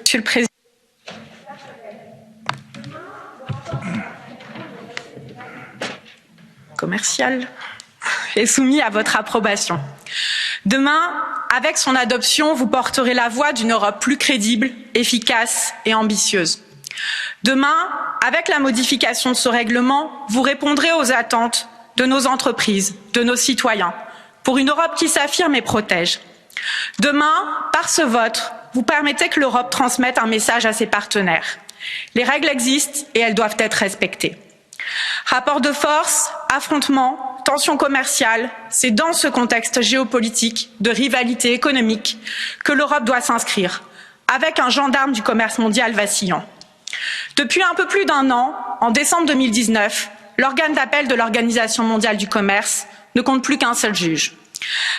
Monsieur le Président. Commercial est soumis à votre approbation. Demain, avec son adoption, vous porterez la voix d'une Europe plus crédible, efficace et ambitieuse. Demain, avec la modification de ce règlement, vous répondrez aux attentes de nos entreprises, de nos citoyens, pour une Europe qui s'affirme et protège. Demain, par ce vote, vous permettez que l'Europe transmette un message à ses partenaires. Les règles existent et elles doivent être respectées. Rapport de force, affrontements, tensions commerciales, c'est dans ce contexte géopolitique de rivalité économique que l'Europe doit s'inscrire, avec un gendarme du commerce mondial vacillant. Depuis un peu plus d'un an, en décembre 2019, l'organe d'appel de l'Organisation mondiale du commerce ne compte plus qu'un seul juge.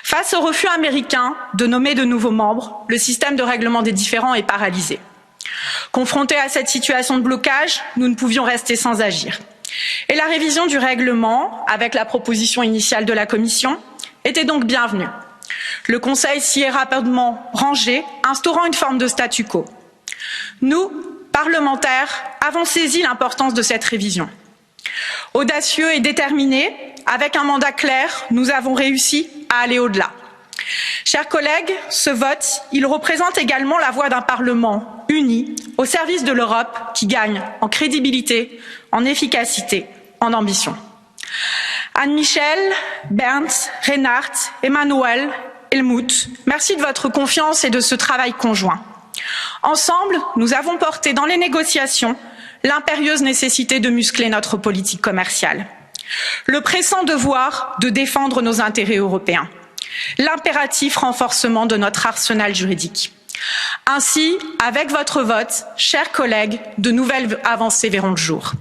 Face au refus américain de nommer de nouveaux membres, le système de règlement des différends est paralysé. Confrontés à cette situation de blocage, nous ne pouvions rester sans agir. Et la révision du règlement, avec la proposition initiale de la Commission, était donc bienvenue. Le Conseil s'y est rapidement rangé, instaurant une forme de statu quo. Nous, parlementaires, avons saisi l'importance de cette révision. Audacieux et déterminés, avec un mandat clair, nous avons réussi à aller au-delà. Chers collègues, ce vote, il représente également la voix d'un Parlement uni au service de l'Europe qui gagne en crédibilité, en efficacité, en ambition. Anne-Michel, Bernd, Reinhard, Emmanuel, Helmut, merci de votre confiance et de ce travail conjoint. Ensemble, nous avons porté dans les négociations l'impérieuse nécessité de muscler notre politique commerciale, le pressant devoir de défendre nos intérêts européens, l'impératif renforcement de notre arsenal juridique. Ainsi, avec votre vote, chers collègues, de nouvelles avancées verront le jour.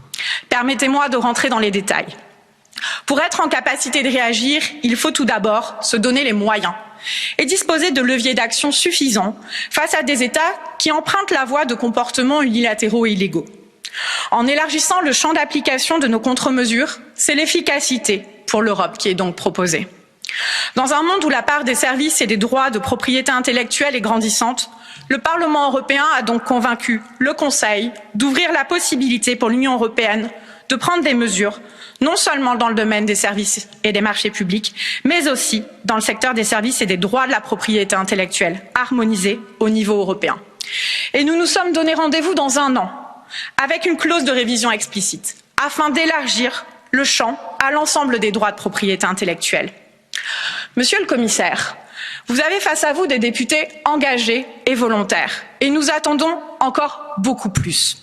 Permettez-moi de rentrer dans les détails. Pour être en capacité de réagir, il faut tout d'abord se donner les moyens et disposer de leviers d'action suffisants face à des États qui empruntent la voie de comportements unilatéraux et illégaux. En élargissant le champ d'application de nos contre-mesures, c'est l'efficacité pour l'Europe qui est donc proposée. Dans un monde où la part des services et des droits de propriété intellectuelle est grandissante, le Parlement européen a donc convaincu le Conseil d'ouvrir la possibilité pour l'Union européenne de prendre des mesures, non seulement dans le domaine des services et des marchés publics, mais aussi dans le secteur des services et des droits de la propriété intellectuelle, harmonisés au niveau européen. Et nous nous sommes donné rendez-vous dans un an, avec une clause de révision explicite, afin d'élargir le champ à l'ensemble des droits de propriété intellectuelle. Monsieur le Commissaire, vous avez face à vous des députés engagés et volontaires, et nous attendons encore beaucoup plus.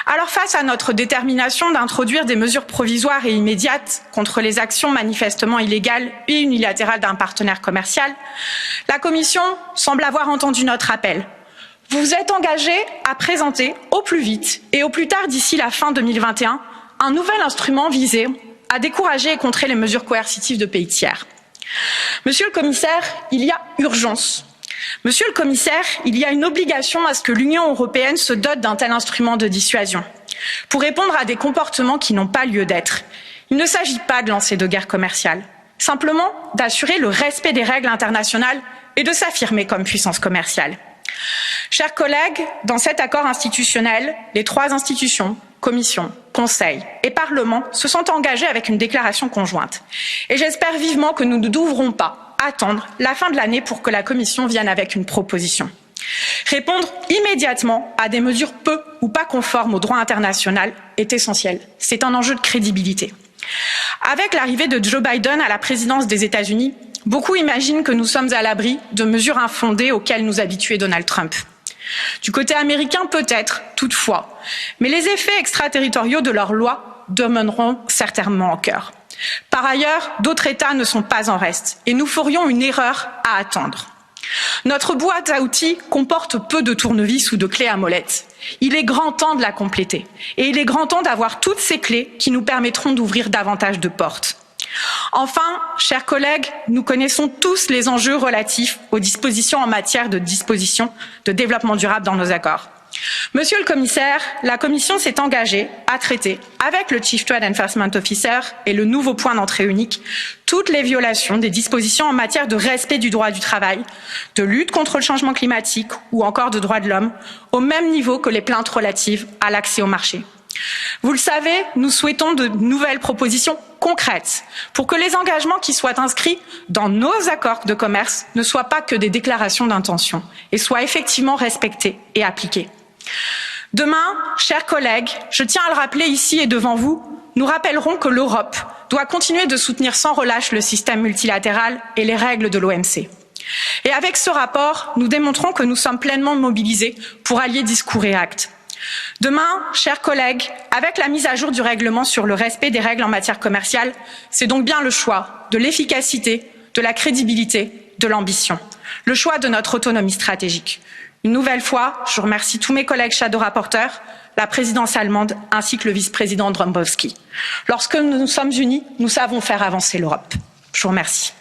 Alors face à notre détermination d'introduire des mesures provisoires et immédiates contre les actions manifestement illégales et unilatérales d'un partenaire commercial, la Commission semble avoir entendu notre appel. Vous vous êtes engagé à présenter au plus vite et au plus tard d'ici la fin 2021 un nouvel instrument visé à décourager et contrer les mesures coercitives de pays tiers. Monsieur le Commissaire, il y a urgence. Monsieur le Commissaire, il y a une obligation à ce que l'Union européenne se dote d'un tel instrument de dissuasion pour répondre à des comportements qui n'ont pas lieu d'être. Il ne s'agit pas de lancer de guerre commerciale, simplement d'assurer le respect des règles internationales et de s'affirmer comme puissance commerciale. Chers collègues, dans cet accord institutionnel, les trois institutions, Commission, Conseil et Parlement, se sont engagés avec une déclaration conjointe. Et j'espère vivement que nous ne devrons pas attendre la fin de l'année pour que la Commission vienne avec une proposition. Répondre immédiatement à des mesures peu ou pas conformes au droit international est essentiel. C'est un enjeu de crédibilité. Avec l'arrivée de Joe Biden à la présidence des États-Unis, beaucoup imaginent que nous sommes à l'abri de mesures infondées auxquelles nous habituait Donald Trump. Du côté américain, peut-être, toutefois, mais les effets extraterritoriaux de leurs lois demeureront certainement en cœur. Par ailleurs, d'autres États ne sont pas en reste et nous ferions une erreur à attendre. Notre boîte à outils comporte peu de tournevis ou de clés à molette. Il est grand temps de la compléter et il est grand temps d'avoir toutes ces clés qui nous permettront d'ouvrir davantage de portes. Enfin, chers collègues, nous connaissons tous les enjeux relatifs aux dispositions en matière de développement durable dans nos accords. Monsieur le commissaire, la Commission s'est engagée à traiter, avec le Chief Trade Enforcement Officer et le nouveau point d'entrée unique, toutes les violations des dispositions en matière de respect du droit du travail, de lutte contre le changement climatique ou encore de droits de l'homme, au même niveau que les plaintes relatives à l'accès au marché. Vous le savez, nous souhaitons de nouvelles propositions concrètes pour que les engagements qui soient inscrits dans nos accords de commerce ne soient pas que des déclarations d'intention et soient effectivement respectés et appliqués. Demain, chers collègues, je tiens à le rappeler ici et devant vous, nous rappellerons que l'Europe doit continuer de soutenir sans relâche le système multilatéral et les règles de l'OMC. Et avec ce rapport, nous démontrons que nous sommes pleinement mobilisés pour allier discours et actes. Demain, chers collègues, avec la mise à jour du règlement sur le respect des règles en matière commerciale, c'est donc bien le choix de l'efficacité, de la crédibilité, de l'ambition, le choix de notre autonomie stratégique. Une nouvelle fois, je remercie tous mes collègues shadow rapporteurs, la présidence allemande ainsi que le vice-président Dombrovskis. Lorsque nous sommes unis, nous savons faire avancer l'Europe. Je vous remercie.